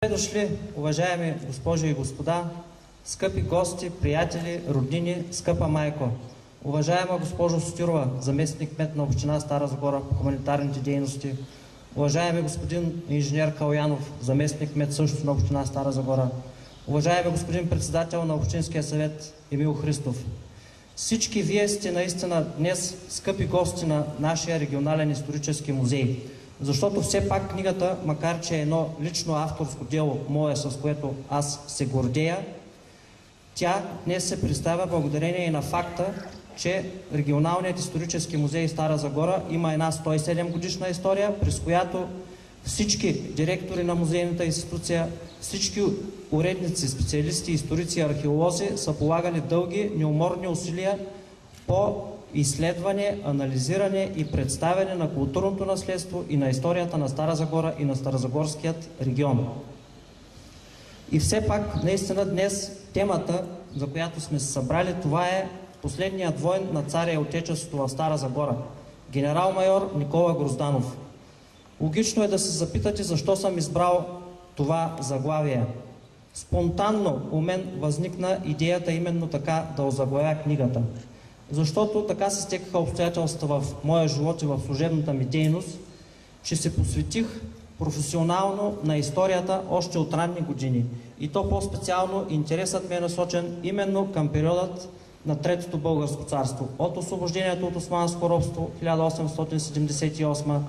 Добре дошли, уважаеми госпожи и господа, скъпи гости, приятели, роднини, скъпа майко. Уважаема госпожо Сотирова, заместник-кмет на община Стара Загора по хуманитарните дейности. Уважаеми господин инженер Калянов, заместник-кмет също на община Стара Загора. Уважаеми господин председател на Общинския съвет Емил Христов. Всички вие сте наистина днес скъпи гости на нашия регионален исторически музей. Защото все пак книгата, макар че е едно лично авторско дело мое, с което аз се гордея, тя днес се представя благодарение и на факта, че Регионалният исторически музей Стара Загора има една 107 годишна история, през която всички директори на музейната институция, всички уредници, специалисти, историци и археолози са полагали дълги, неуморни усилия по изследване, анализиране и представяне на културното наследство и на историята на Стара Загора и на Старозагорският регион. И все пак, наистина днес темата, за която сме се събрали, това е последният войн на царя и отечеството в Стара Загора. Генерал-майор Никола Грозданов. Логично е да се запитате защо съм избрал това заглавие. Спонтанно у мен възникна идеята именно така да озаглавя книгата. Защото така се стекаха обстоятелствата в моя живот и в служебната ми дейност, че се посветих професионално на историята още от ранни години. И то по-специално интересът ми е насочен именно към периодът на Третото българско царство. От освобождението от османско робство 1878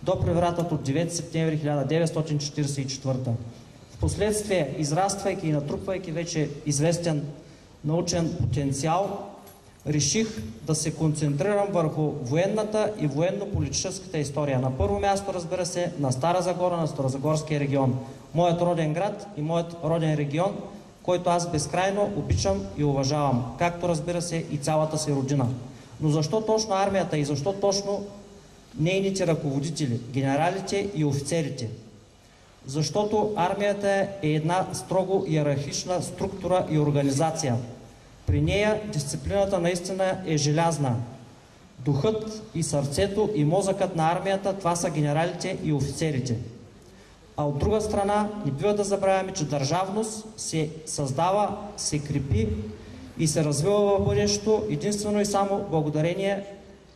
до превратът от 9 септември 1944. Впоследствие, израствайки и натрупвайки вече известен научен потенциал, реших да се концентрирам върху военната и военно-политическата история. На първо място, разбира се, на Стара Загора, на Старозагорския регион. Моят роден град и моят роден регион, който аз безкрайно обичам и уважавам, както разбира се и цялата си родина. Но защо точно армията и защо точно нейните ръководители, генералите и офицерите? Защото армията е една строго иерархична структура и организация. При нея дисциплината наистина е желязна. Духът и сърцето и мозъкът на армията, това са генералите и офицерите. А от друга страна, не бива да забравяме, че държавност се създава, се крепи и се развива в бъдещето единствено и само благодарение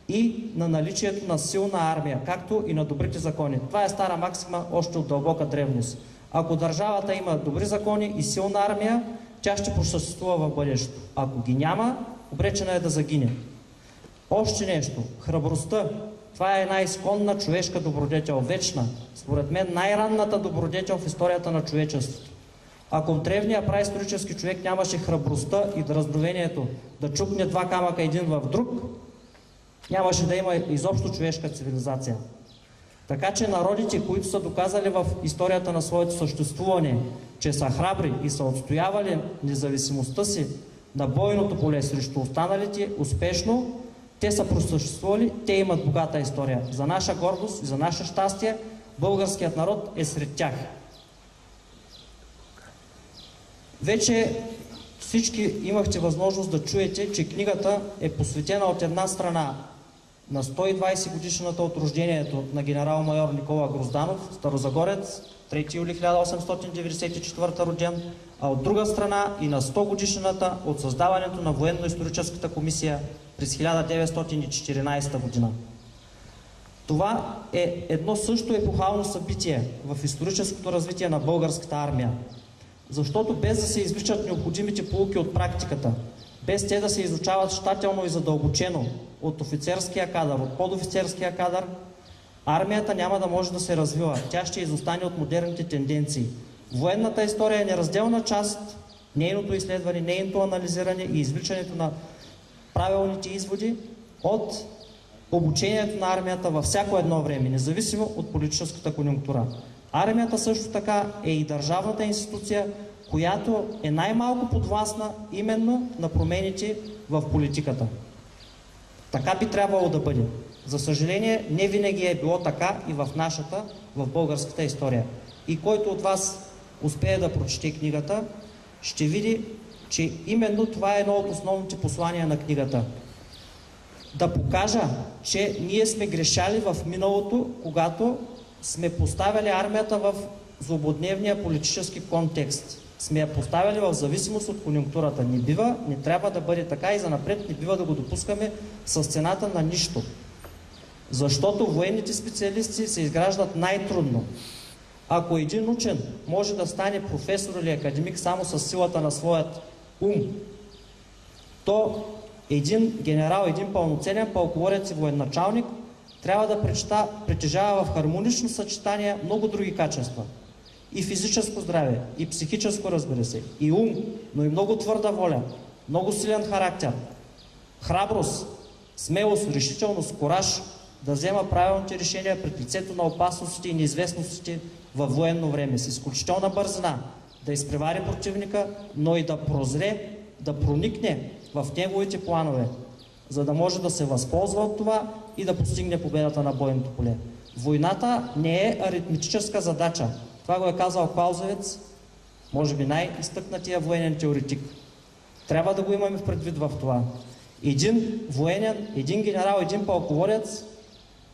и на наличието на силна армия, както и на добрите закони. Това е стара максима още от дълбока древност. Ако държавата има добри закони и силна армия, тя ще просъществува в бъдещето. Ако ги няма, обречена е да загине. Още нещо. Храбростта. Това е една изконна човешка добродетел, вечна. Според мен най-ранната добродетел в историята на човечеството. Ако в древния праисторически човек нямаше храбростта и дразновението да чукне два камъка един в друг, нямаше да има изобщо човешка цивилизация. Така че народите, които са доказали в историята на своето съществуване, че са храбри и са отстоявали независимостта си на бойното поле срещу останалите успешно, те са просъществували, те имат богата история. За наша гордост и за наше щастие, българският народ е сред тях. Вече всички имахте възможност да чуете, че книгата е посветена от една страна на 120 годишната от рождението на генерал-майор Никола Грозданов, старозагорец, 3 юли 1894 роден, а от друга страна и на 100 годишната от създаването на военно-историческата комисия през 1914 година. Това е едно също епохално събитие в историческото развитие на българската армия, защото без да се извличат необходимите поуки от практиката, без те да се изучават щателно и задълбочено от офицерския кадър, от подофицерския кадър, армията няма да може да се развива. Тя ще изостане от модерните тенденции. Военната история е неразделна част, нейното изследване, нейното анализиране и извличането на правилните изводи от обучението на армията във всяко едно време, независимо от политическата конюнктура. Армията също така е и държавната институция, която е най-малко подвластна именно на промените в политиката. Така би трябвало да бъде. За съжаление, не винаги е било така и в нашата, в българската история. И който от вас успее да прочете книгата, ще види, че именно това е едно от основните послания на книгата. Да покажа, че ние сме грешали в миналото, когато сме поставяли армията в злободневния политически контекст сме я поставили в зависимост от конюнктурата. Не бива, не трябва да бъде така и занапред не бива да го допускаме с цената на нищо. Защото военните специалисти се изграждат най-трудно. Ако един учен може да стане професор или академик само с силата на своят ум, то един генерал, един пълноценен пълководец и военачалник трябва да притежава в хармонично съчетание много други качества. И физическо здраве, и психическо, разбира се, и ум, но и много твърда воля, много силен характер, храброст, смелост, решителност, кураж да взема правилните решения пред лицето на опасностите и неизвестностите във военно време, с изключителна бързина, да изпревари противника, но и да прозре, да проникне в неговите планове, за да може да се възползва от това и да постигне победата на бойното поле. Войната не е аритметическа задача. Това го е казал Клаузевиц, може би най-изтъкнатия военен теоретик. Трябва да го имаме в предвид в това. Един военен, един генерал, един пълководец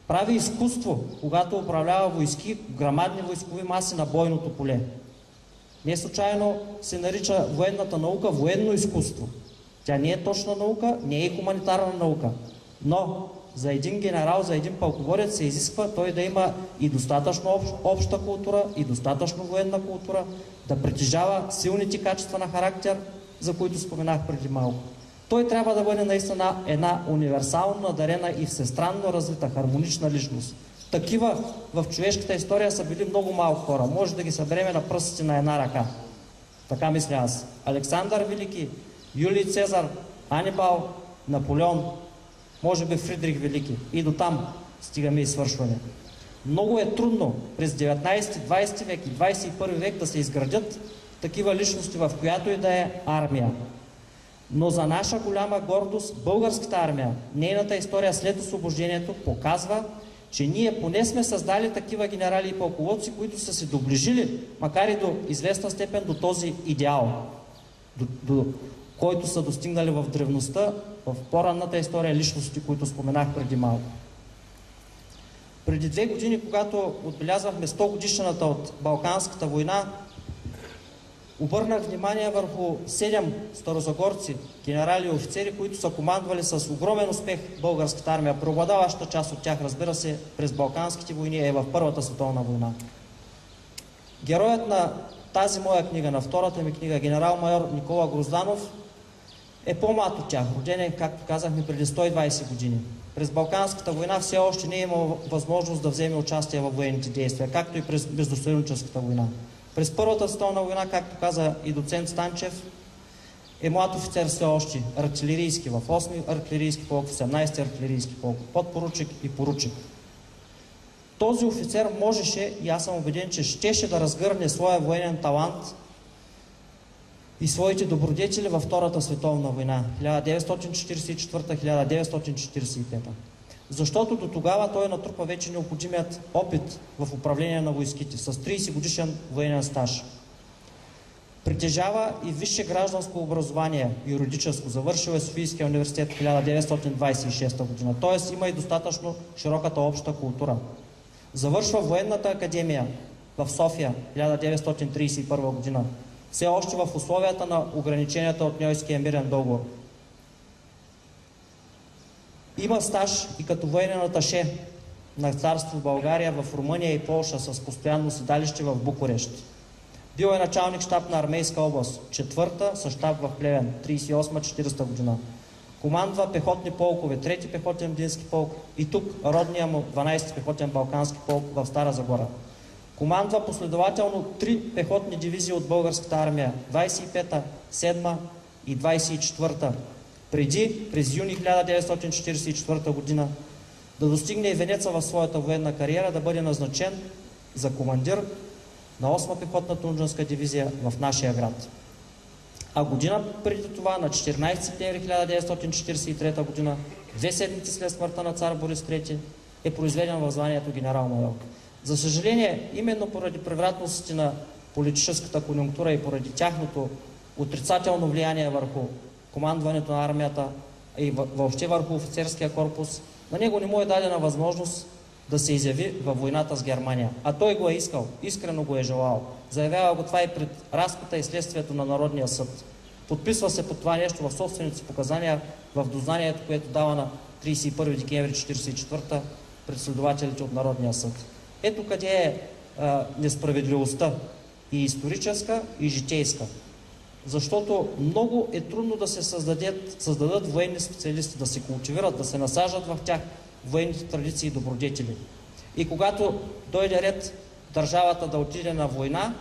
прави изкуство, когато управлява войски, грамадни войскови маси на бойното поле. Не случайно се нарича военната наука военно изкуство. Тя не е точна наука, не е хуманитарна наука. Но за един генерал, за един пълководец се изисква той да има и достатъчно обща култура, и достатъчно военна култура, да притежава силните качества на характер, за които споменах преди малко. Той трябва да бъде наистина една универсално надарена и всестранно развита хармонична личност. Такива в човешката история са били много малко хора. Може да ги събереме на пръстите на една ръка. Така мисля аз. Александър Велики, Юлий Цезар, Анибал, Наполеон, може би Фридрих Велики. И до там стигаме и свършване. Много е трудно през 19-20 век и 21 век да се изградят такива личности, в която и да е армия. Но за наша голяма гордост, българската армия, нейната история след освобождението показва, че ние поне сме създали такива генерали и пълководци, които са се доближили, макар и до известна степен, до този идеал, до който са достигнали в древността, в по-ранната история личности, които споменах преди малко. Преди 2 години, когато отбелязвахме 100 годишната от Балканската война, обърнах внимание върху 7 старозагорци, генерали и офицери, които са командвали с огромен успех българската армия. Преобладаваща част от тях, разбира се, през Балканските войни е в Първата световна война. Героят на тази моя книга, на втората ми книга, генерал-майор Никола Грозданов, е по-млад от тях, роден е, както казахме, преди 120 години. През Балканската война все още не е имал възможност да вземе участие във военните действия, както и през Междусъюзническата война. През Първата световна война, както каза и доцент Станчев, е млад офицер все още, артилерийски, в 8-ми артилерийски полк, в 18-ти артилерийски полк, подпоручик и поручик. Този офицер можеше, и аз съм убеден, че щеше да разгърне своя военен талант и своите добродетели във Втората световна война, 1944-1945. Защото до тогава той натрупа вече необходимият опит в управление на войските с 30 годишен военен стаж. Притежава и висше гражданско образование, юридическо, завършил е Софийския университет в 1926 година, т.е. има и достатъчно широката обща култура. Завършва военната академия в София 1931 година, все още в условията на ограниченията от Ньойския мирен договор. Има стаж и като военен аташе на царство в България, в Румъния и Полша с постоянно седалище в Букурещ. Бил е началник щаб на Армейска област, 4-та с щаб в Плевен, 38-40 година. Командва пехотни полкове, 3-ти пехотен Мдински полк и тук родния му 12-ти пехотен Балкански полк в Стара Загора. Командва последователно 3 пехотни дивизии от българската армия, 25-та, 7-та и 24-та. Преди, през юни 1944 година, да достигне и венеца в своята военна кариера, да бъде назначен за командир на 8-ма пехотна Тунджанска дивизия в нашия град. А година преди това, на 14 септември 1943 година, 2 седмици след смъртта на цар Борис III, е произведен в званието генерал-майор. За съжаление, именно поради превратностите на политическата конюнктура и поради тяхното отрицателно влияние върху командването на армията и въобще върху офицерския корпус, на него не му е дадена възможност да се изяви във войната с Германия. А той го е искал, искрено го е желал. Заявява го това и пред разпита и следствието на Народния съд. Подписва се по това нещо в собствените си показания в дознанието, което дава на 31 декември 1944 пред следователите от Народния съд. Ето къде е несправедливостта и историческа, и житейска. Защото много е трудно да се създадат военни специалисти, да се култивират, да се насаждат в тях военните традиции и добродетели. И когато дойде ред държавата да отиде на война,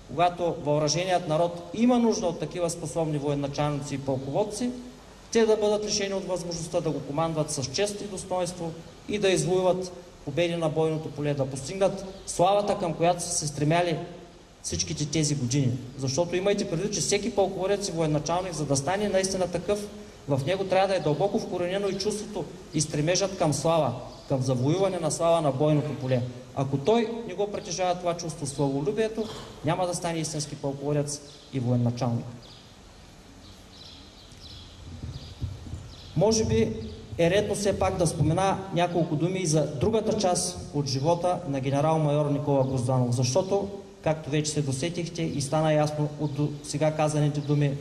когато въоръженият народ има нужда от такива способни военачалници и пълководци, те да бъдат лишени от възможността да го командват с чест и достоинство и да извоюват победи на бойното поле, да постигнат славата, към която са се стремяли всичките тези години. Защото имайте предвид, че всеки пълководец и военачалник, за да стане наистина такъв, в него трябва да е дълбоко вкоренено и чувството и стремежът към слава, към завоюване на слава на бойното поле. Ако той не го притежава това чувство, славолюбието, няма да стане истински пълководец и военачалник. Може би е редно все пак да спомена няколко думи и за другата част от живота на генерал-майор Никола Грозданов, защото, както вече се досетихте и стана ясно от сега казаните думи,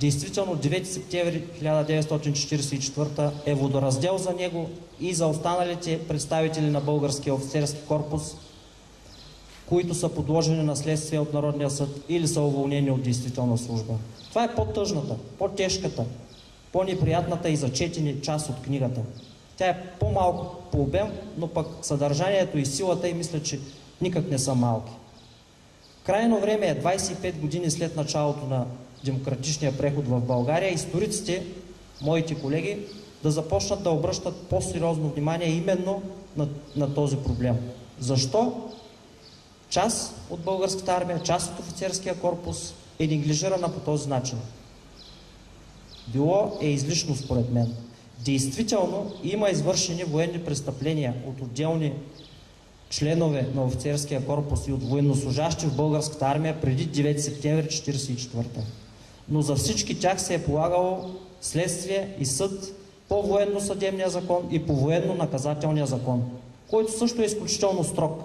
действително 9 септември 1944 е водораздел за него и за останалите представители на българския офицерски корпус, които са подложени на следствие от Народния съд или са уволнени от действителна служба. Това е по-тъжната, по-тежката, по-неприятната и за четене част от книгата. Тя е по-малко по обем, но пък съдържанието и силата и мисля, че никак не са малки. Крайно време е 25 години след началото на демократичния преход в България историците, моите колеги, да започнат да обръщат по-сериозно внимание именно на този проблем. Защо част от българската армия, част от офицерския корпус е неглижирана по този начин? Било е излишно според мен. Действително има извършени военни престъпления от отделни членове на офицерския корпус и от военнослужащи в българската армия преди 9 септември 1944. Но за всички тях се е полагало следствие и съд по военно-съдебния закон и по военно-наказателния закон, който също е изключително строг.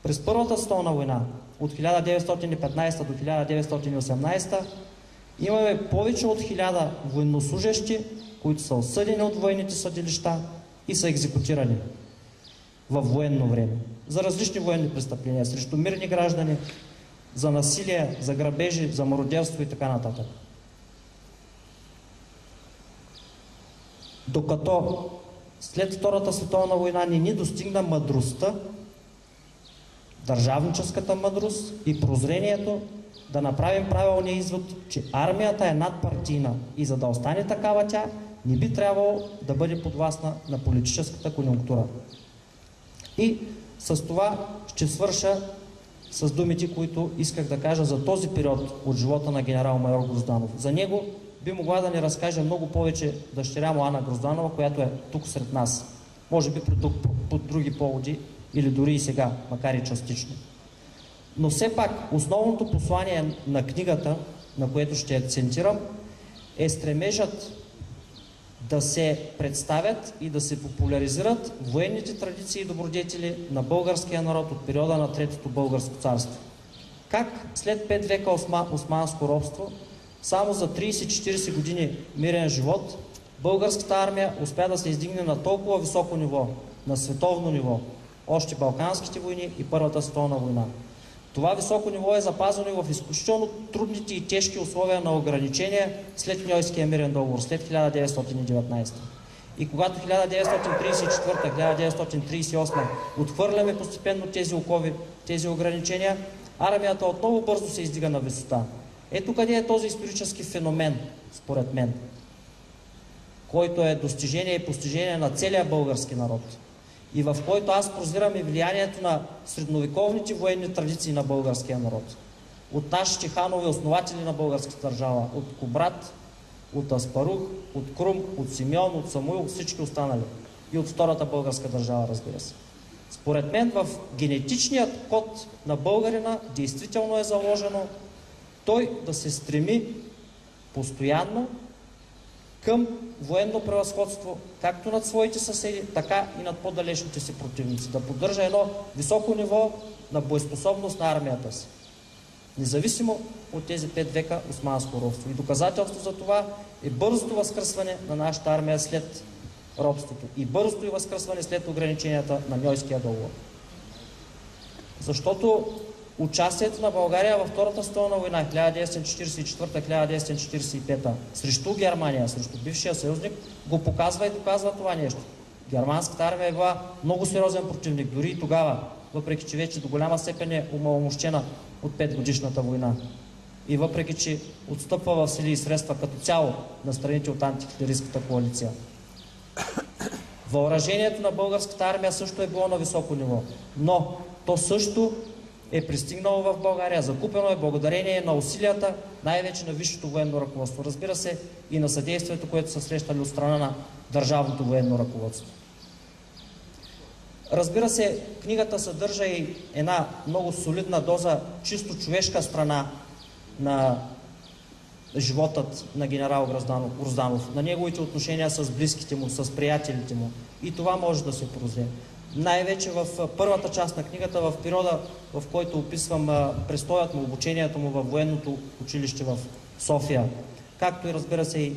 През Първата световна война от 1915 до 1918 имаме повече от 1000 военнослужащи, които са осъдени от военните съдилища и са екзекутирани във военно време за различни военни престъпления срещу мирни граждани, за насилие, за грабежи, за мародерство и така нататък. Докато след Втората световна война не ни достигна мъдростта, държавническата мъдрост и прозрението да направим правилния извод, че армията е надпартийна и за да остане такава тя, не би трябвало да бъде подвластна на политическата конюнктура. И с това ще свърша с думите, които исках да кажа за този период от живота на генерал-майор Грозданов. За него би могла да ни разкаже много повече дъщеря му Ана Грозданова, която е тук сред нас. Може би по други поводи или дори и сега, макар и частично. Но все пак основното послание на книгата, на което ще акцентирам, е стремежът да се представят и да се популяризират военните традиции и добродетели на българския народ от периода на Третото българско царство. Как след 5 века османско робство, само за 30-40 години мирен живот, българската армия успя да се издигне на толкова високо ниво, на световно ниво, още Балканските войни и Първата световна война. Това високо ниво е запазено и в изключително трудните и тежки условия на ограничения след Ньойския мирен договор, след 1919. И когато 1934-1938 отхвърляме постепенно тези окови, тези ограничения, армията отново бързо се издига на висота. Ето къде е този исторически феномен, според мен, който е достижение и постижение на целия български народ. И в който аз прозирам и влиянието на средновековните военни традиции на българския народ. От нашите ханове, основатели на българската държава, от Кубрат, от Аспарух, от Крум, от Симеон, от Самуил, всички останали. И от Втората българска държава, разбира се. Според мен в генетичният код на българина действително е заложено той да се стреми постоянно към военно превъзходство, както над своите съседи, така и над по-далечните си противници. Да поддържа едно високо ниво на боеспособност на армията си. Независимо от тези 5 века османско робство. И доказателство за това е бързото възкръсване на нашата армия след робството и бързото и възкръсване след ограниченията на Ньойския договор. Защото участието на България във Втората световна война 1944-1945 срещу Германия, срещу бившия съюзник, го показва и доказва това нещо. Германската армия е била много сериозен противник, дори и тогава, въпреки че вече до голяма степен е омаломощена от 5-годишната война. И въпреки че отстъпва в сили и средства като цяло на страните от антихитлеристската коалиция. Въоръжението на българската армия също е било на високо ниво, но то също е пристигнало в България, закупено е благодарение на усилията, най-вече на висшето военно ръководство. Разбира се, и на съдействието, което са срещали от страна на държавното военно ръководство. Разбира се, книгата съдържа и една много солидна доза чисто човешка страна на животът на генерал Грозданов, на неговите отношения с близките му, с приятелите му. И това може да се прозре. Най-вече в първата част на книгата, в периода, в който описвам престоят му, обучението му във военното училище в София, както и разбира се и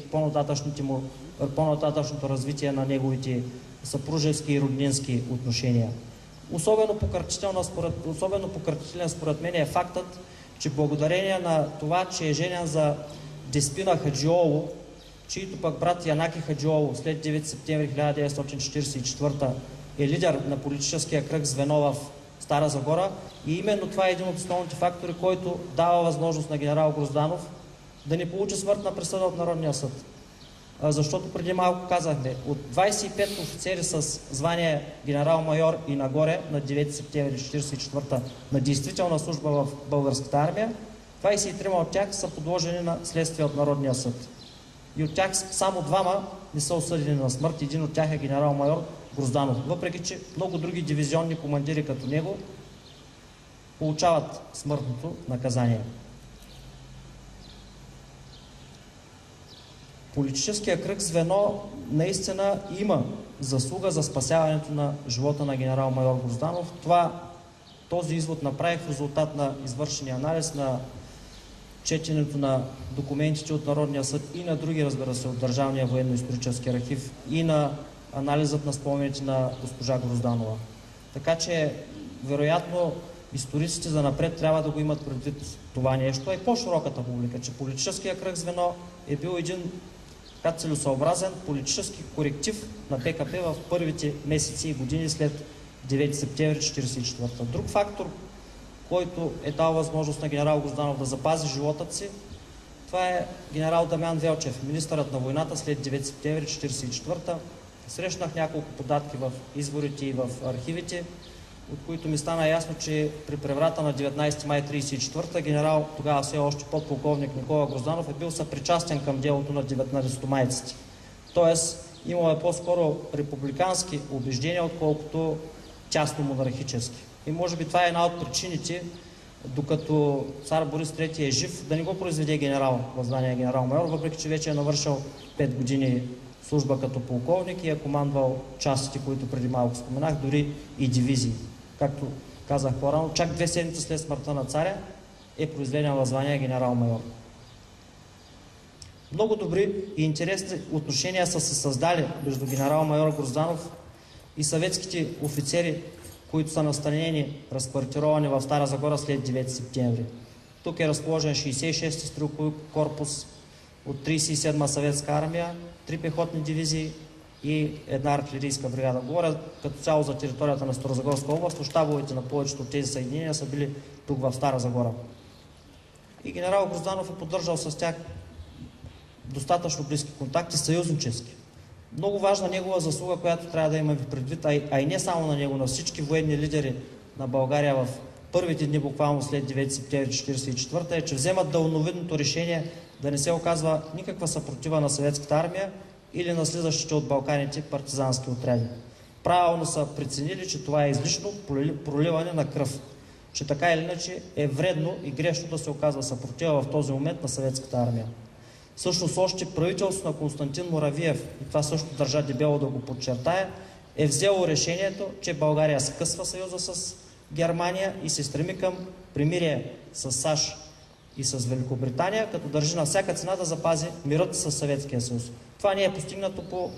по-нататъчното развитие на неговите съпружески и роднински отношения. Особено пократителен според мен е фактът, че благодарение на това, че е женен за Деспина Хаджиоло, чието пък брат Янаки Хаджиоло след 9 септември 1944 е лидер на политическия кръг звено в Стара Загора, и именно това е един от основните фактори, който дава възможност на генерал Грозданов да не получи смъртна присъда от Народния съд. Защото преди малко казахме, от 25 офицери с звание генерал-майор и нагоре на 9 септември 1944 на действителна служба в българската армия, 23 от тях са подложени на следствие от Народния съд. И от тях само 2 не са осъдени на смърт. Един от тях е генерал-майор Грозданов. Въпреки че много други дивизионни командири като него получават смъртното наказание. Политическия кръг звено наистина има заслуга за спасяването на живота на генерал-майор Грозданов. Този извод направих в резултат на извършения анализ, на четенето на документите от Народния съд и на други, разбира се, от Държавния военно-исторически архив и на анализът на спомените на госпожа Грозданова. Така че, вероятно, историците за напред трябва да го имат предвид това нещо, а и по-широката публика, че политическия кръг звено е бил един целесъобразен политически коректив на БКП в първите месеци и години след 9 септември 1944. Друг фактор, който е дал възможност на генерал Грозданов да запази животът си, това е генерал Дамян Велчев, министърът на войната след 9 септември 1944. Срещнах няколко податки в изворите и в архивите, от които ми стана ясно, че при преврата на 19 май 1934 генерал, тогава все още подполковник Никола Грозданов, е бил съпричастен към делото на 19-майците. Тоест, имал е по-скоро републикански убеждения, отколкото тясно монархически. И може би това е една от причините, докато цар Борис III е жив, да не го произведе генерал в звание генерал-майор, въпреки че вече е навършил 5 години служба като полковник и е командвал частите, които преди малко споменах, дори и дивизии. Както казах по-рано, чак 2 седмици след смъртта на царя е произведен в звание генерал-майор. Много добри и интересни отношения са се създали между генерал-майор Грозданов и съветските офицери, които са настанени, разквартировани в Стара Загора след 9 септември. Тук е разположен 66-ти стрелкови корпус от 37-ма съветска армия, 3 пехотни дивизии и 1 артилерийска бригада. Говоря като цяло за територията на Старозагорска област, но щабовете на повечето от тези съединения са били тук в Стара Загора. И генерал Грозданов е поддържал с тях достатъчно близки контакти, съюзнически. Много важна негова заслуга, която трябва да имаме предвид, а и не само на него, на всички военни лидери на България в първите дни, буквално след 9 септември 1944, е, че вземат далновидното решение да не се оказва никаква съпротива на съветската армия или на слизащите от Балканите партизански отряди. Правилно са преценили, че това е излишно проливане на кръв, че така или иначе е вредно и грешно да се оказва съпротива в този момент на съветската армия. Всъщност още правителството на Константин Муравиев, и това също държа дебело да го подчертая, е взело решението, че България скъсва съюза с Германия и се стреми към примирие с САЩ и с Великобритания, като държи на всяка цена да запази мирът с Съветския съюз. Това не е постигнато по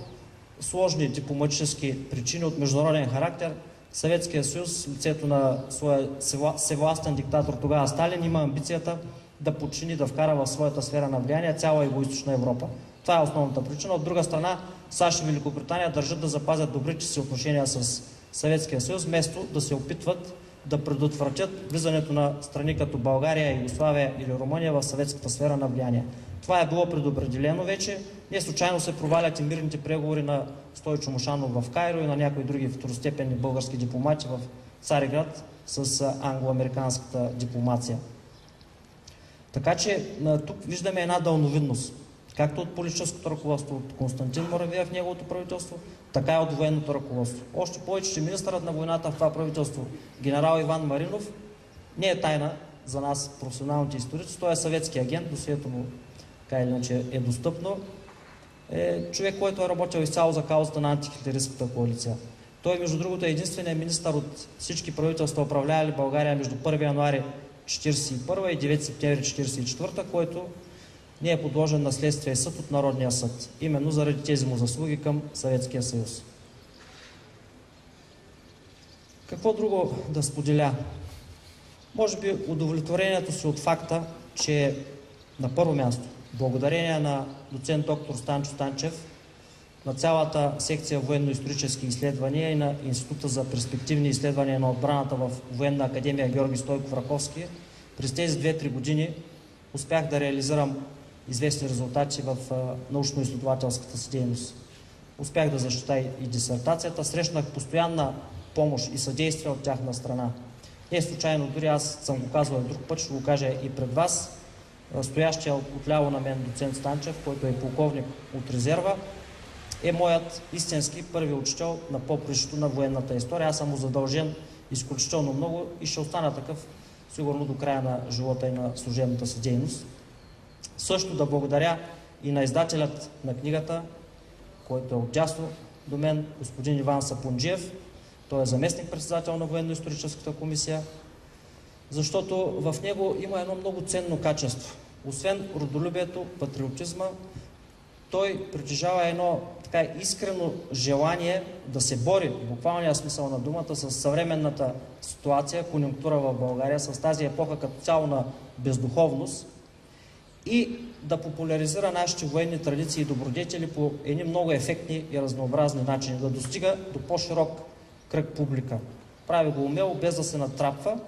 сложни дипломатически причини от международен характер. Съветския съюз, в лицето на своя всевластен диктатор тогава Сталин, има амбицията да подчини, да вкара в своята сфера на влияние цяла Югоизточна Европа. Това е основната причина. От друга страна, САЩ и Великобритания държат да запазят добрите си отношения с Съветския съюз, вместо да се опитват да предотвратят влизането на страни като България, Югославия или Румъния в съветската сфера на влияние. Това е било предопределено вече. Не случайно се провалят и мирните преговори на Стойчо Мошанов в Кайро и на някои други второстепенни български дипломати в Цариград с англо-американската дипломация. Така че тук виждаме една дълновидност, както от политическото ръководство, от Константин Муравиев в неговото правителство, така и от военното ръководство. Още повече, че министърът на войната в това правителство, генерал Иван Маринов, не е тайна за нас, професионалните историци, той е съветски агент, досието му така или иначе е достъпно. Е човек, който е работил изцяло за каузата на антихитлеристската коалиция. Той, между другото, е единственият министър от всички правителства, управлявали България между 1 януари 1941 и 9 септември 1944, който не е подложен на следствие съд от Народния съд, именно заради тези му заслуги към Съветския съюз. Какво друго да споделя? Може би удовлетворението си от факта, че на първо място, благодарение на доцент доктор Станчо Станчев, на цялата секция военно-исторически изследвания и на Института за перспективни изследвания на отбраната в Военна академия Георги Стойков Раковски, през тези 2-3 години успях да реализирам известни резултати в научно-изследователската си дейност. Успях да защита и дисертацията, срещнах постоянна помощ и съдействие от тяхна страна. Не случайно, дори аз съм го казвал и друг път, ще го кажа и пред вас, стоящия отляво на мен доцент Станчев, който е полковник от резерва, е моят истински първи учител на попрището на военната история. Аз съм му задължен изключително много и ще остана такъв сигурно до края на живота и на служебната си дейност. Също да благодаря и на издателят на книгата, който е отдясно до мен, господин Иван Сапунджиев. Той е заместник-председател на Военно-историческата комисия, защото в него има едно много ценно качество. Освен родолюбието, патриотизма, той притежава едно така искрено желание да се бори, в буквалния смисъл на думата, с съвременната ситуация, конюнктура в България, с тази епоха като цяло на бездуховност и да популяризира нашите военни традиции и добродетели по едни много ефектни и разнообразни начини, да достига до по-широк кръг публика. Прави го умело, без да се натрапва